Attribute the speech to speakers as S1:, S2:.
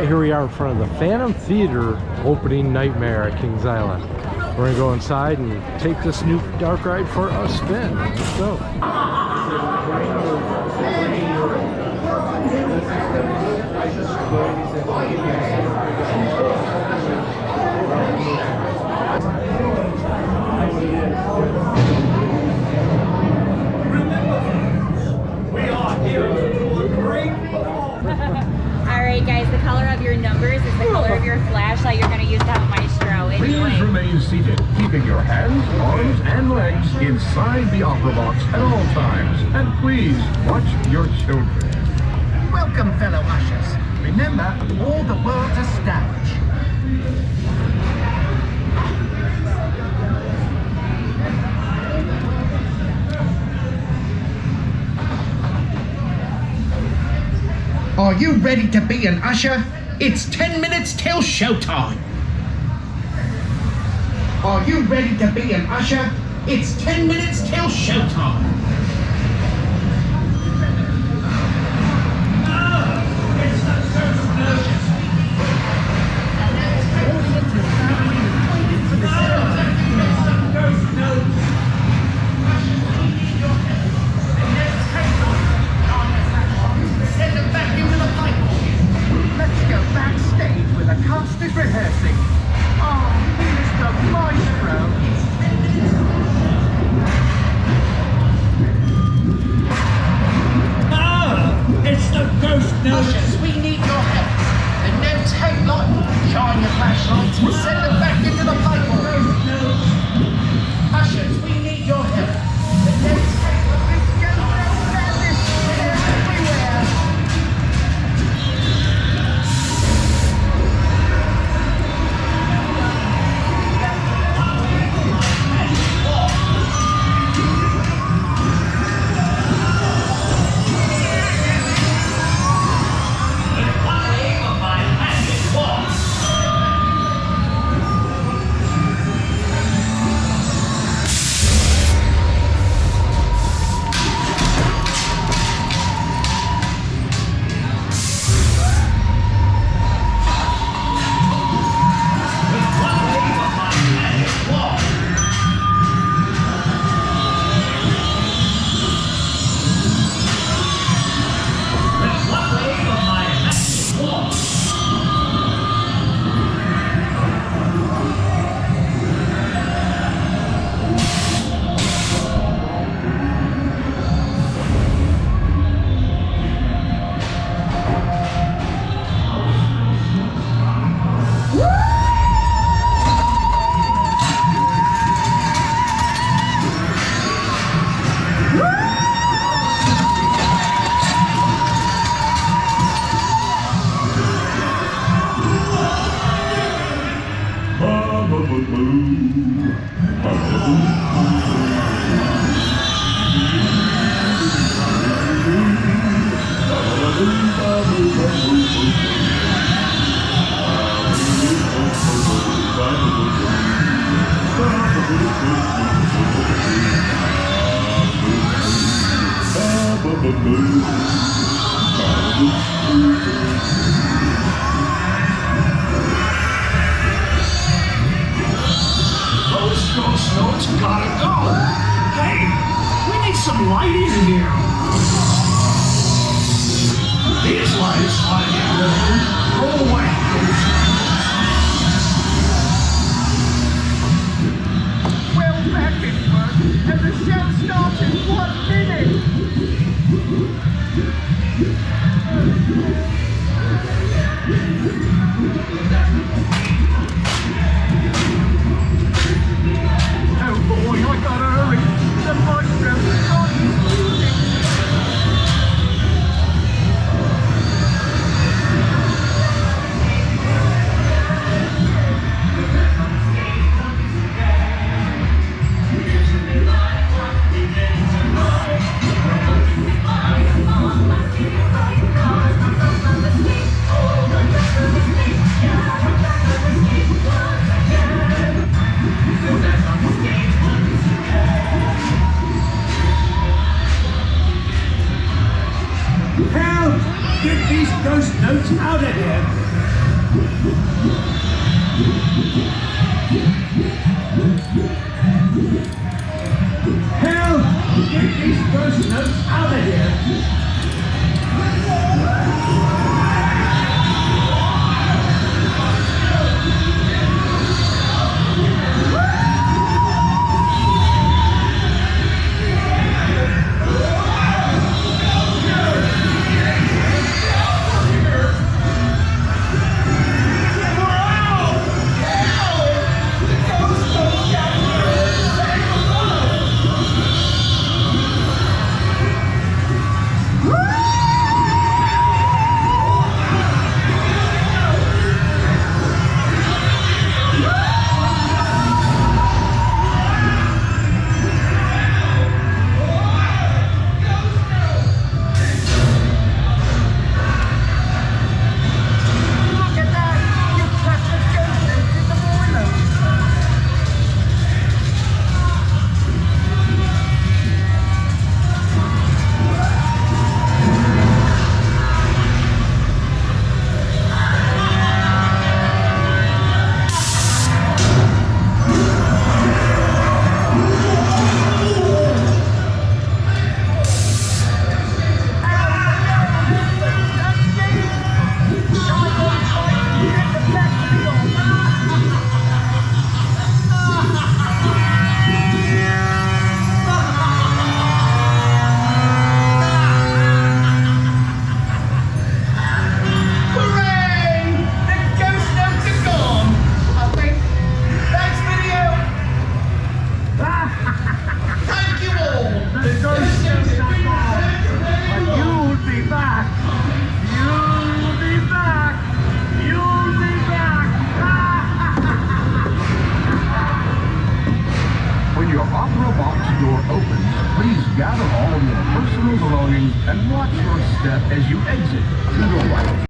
S1: here we are in front of the Phantom Theater opening nightmare at Kings Island. We're gonna go inside and take this new dark ride for a spin. Let's go.
S2: Alright guys, the color of your numbers is the color of your flashlight you're going to use to help Maestro.
S3: Please remain seated, keeping your hands, arms, and legs inside the opera box at all times. And please, watch your children.
S4: Welcome, fellow ushers. Remember, all the world's a stage. Are you ready to be an usher? It's 10 minutes till showtime. Are you ready to be an usher? It's 10 minutes till showtime. Rehearsing. Oh, Mr. Maestro.
S5: It's the ghost note.
S4: Ushers, we need your help. And now take long, shine your flashlights and send them back into the pipeline. Ushers, we need your help. And now take long, let's go down this street everywhere.
S5: Those ghost notes gotta go. Hey, we need some light in here. These lights are go away.
S4: Well, that didn't work, and the show starts in 1 minute. Oh boy, I gotta hurry. The maestro's on his losing.
S5: Help! Get these ghost notes out of here! Hell, get these ghost notes out of here.
S3: Gather all of your personal belongings and watch your step as you exit to the right.